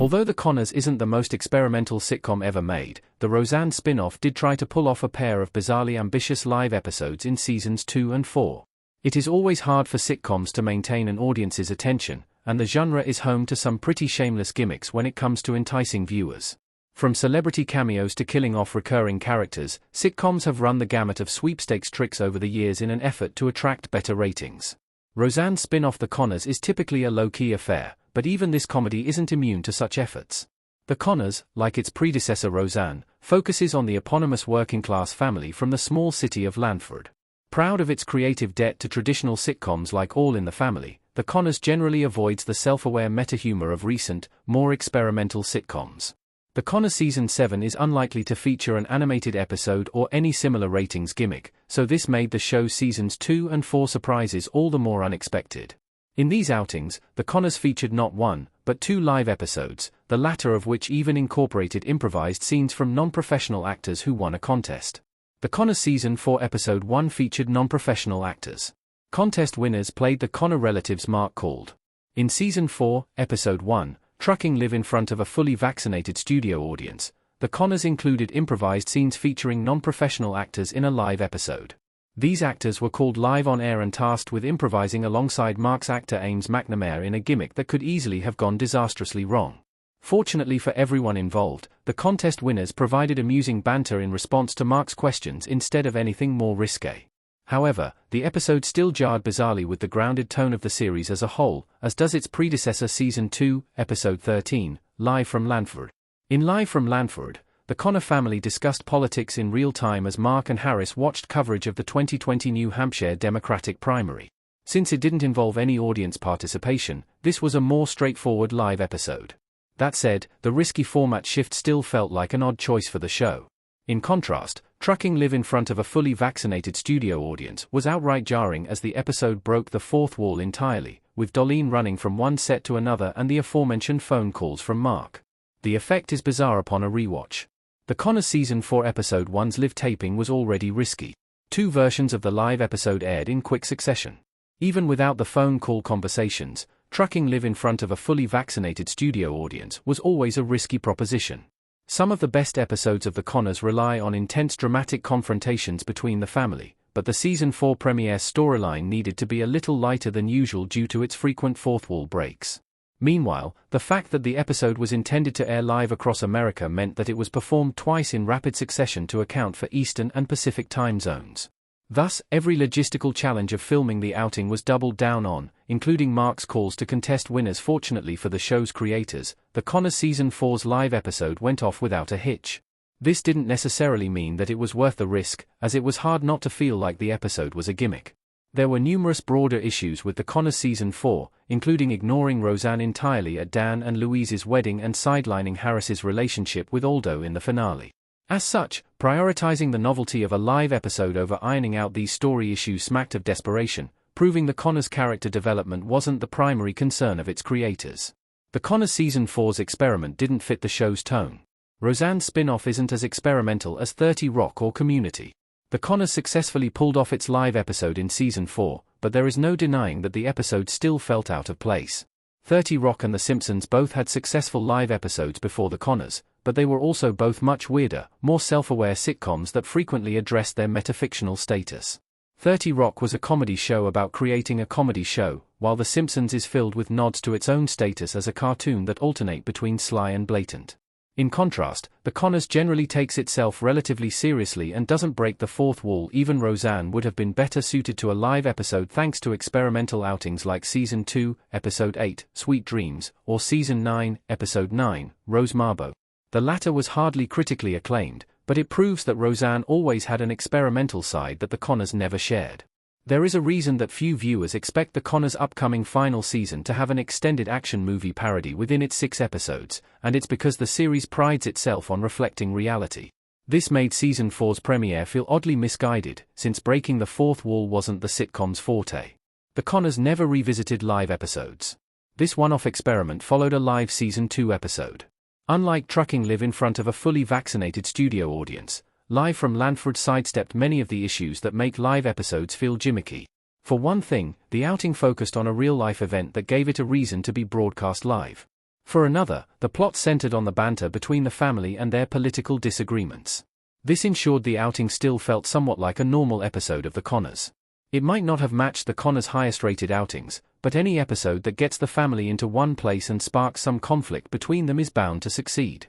Although The Conners isn't the most experimental sitcom ever made, the Roseanne spin-off did try to pull off a pair of bizarrely ambitious live episodes in seasons 2 and 4. It is always hard for sitcoms to maintain an audience's attention, and the genre is home to some pretty shameless gimmicks when it comes to enticing viewers. From celebrity cameos to killing off recurring characters, sitcoms have run the gamut of sweepstakes tricks over the years in an effort to attract better ratings. Roseanne's spin-off The Conners is typically a low-key affair, but even this comedy isn't immune to such efforts. The Conners, like its predecessor Roseanne, focuses on the eponymous working-class family from the small city of Lanford. Proud of its creative debt to traditional sitcoms like All in the Family, The Conners generally avoids the self-aware meta-humor of recent, more experimental sitcoms. The Conners Season 7 is unlikely to feature an animated episode or any similar ratings gimmick, so this made the show's Seasons 2 and 4 surprises all the more unexpected. In these outings, The Conners featured not one, but 2 live episodes, the latter of which even incorporated improvised scenes from non-professional actors who won a contest. The Conners Season 4 Episode 1 featured non-professional actors. Contest winners played the Connor relatives Mark called. In Season 4, Episode 1, Trucking live in front of a fully vaccinated studio audience, The Conners included improvised scenes featuring non-professional actors in a live episode. These actors were called live on air and tasked with improvising alongside Mark's actor Ames McNamara in a gimmick that could easily have gone disastrously wrong. Fortunately for everyone involved, the contest winners provided amusing banter in response to Mark's questions instead of anything more risque. However, the episode still jarred bizarrely with the grounded tone of the series as a whole, as does its predecessor Season 2, Episode 13, Live from Lanford. In Live from Lanford, the Connor family discussed politics in real time as Mark and Harris watched coverage of the 2020 New Hampshire Democratic primary. Since it didn't involve any audience participation, this was a more straightforward live episode. That said, the risky format shift still felt like an odd choice for the show. In contrast, Trucking live in front of a fully vaccinated studio audience was outright jarring as the episode broke the fourth wall entirely, with Darlene running from one set to another and the aforementioned phone calls from Mark. The effect is bizarre upon a rewatch. The Conners Season 4 Episode 1's live taping was already risky. 2 versions of the live episode aired in quick succession. Even without the phone call conversations, Trucking live in front of a fully vaccinated studio audience was always a risky proposition. Some of the best episodes of The Conners rely on intense dramatic confrontations between the family, but the Season 4 premiere storyline needed to be a little lighter than usual due to its frequent fourth-wall breaks. Meanwhile, the fact that the episode was intended to air live across America meant that it was performed twice in rapid succession to account for Eastern and Pacific time zones. Thus, every logistical challenge of filming the outing was doubled down on, including Mark's calls to contest winners. Fortunately for the show's creators, the Conners Season 4's live episode went off without a hitch. This didn't necessarily mean that it was worth the risk, as it was hard not to feel like the episode was a gimmick. There were numerous broader issues with the Conners Season 4, including ignoring Roseanne entirely at Dan and Louise's wedding and sidelining Harris's relationship with Aldo in the finale. As such, prioritizing the novelty of a live episode over ironing out these story issues smacked of desperation, proving the Conners character development wasn't the primary concern of its creators. The Conners Season 4's experiment didn't fit the show's tone. Roseanne's spin-off isn't as experimental as 30 Rock or Community. The Conners successfully pulled off its live episode in Season 4, but there is no denying that the episode still felt out of place. 30 Rock and The Simpsons both had successful live episodes before The Conners, but they were also both much weirder, more self-aware sitcoms that frequently addressed their metafictional status. 30 Rock was a comedy show about creating a comedy show, while The Simpsons is filled with nods to its own status as a cartoon that alternate between sly and blatant. In contrast, The Conners generally takes itself relatively seriously and doesn't break the fourth wall. Even Roseanne would have been better suited to a live episode thanks to experimental outings like Season 2, Episode 8, Sweet Dreams, or Season 9, Episode 9, Rose Marbo. The latter was hardly critically acclaimed, but it proves that Roseanne always had an experimental side that the Conners never shared. There is a reason that few viewers expect the Conners' upcoming final season to have an extended action movie parody within its 6 episodes, and it's because the series prides itself on reflecting reality. This made Season 4's premiere feel oddly misguided, since breaking the fourth wall wasn't the sitcom's forte. The Conners never revisited live episodes. This one-off experiment followed a live Season 2 episode. Unlike Trucking live in front of a fully vaccinated studio audience, Live from Lanford sidestepped many of the issues that make live episodes feel gimmicky. For one thing, the outing focused on a real-life event that gave it a reason to be broadcast live. For another, the plot centered on the banter between the family and their political disagreements. This ensured the outing still felt somewhat like a normal episode of The Conners. It might not have matched The Conners' highest-rated outings, but any episode that gets the family into one place and sparks some conflict between them is bound to succeed.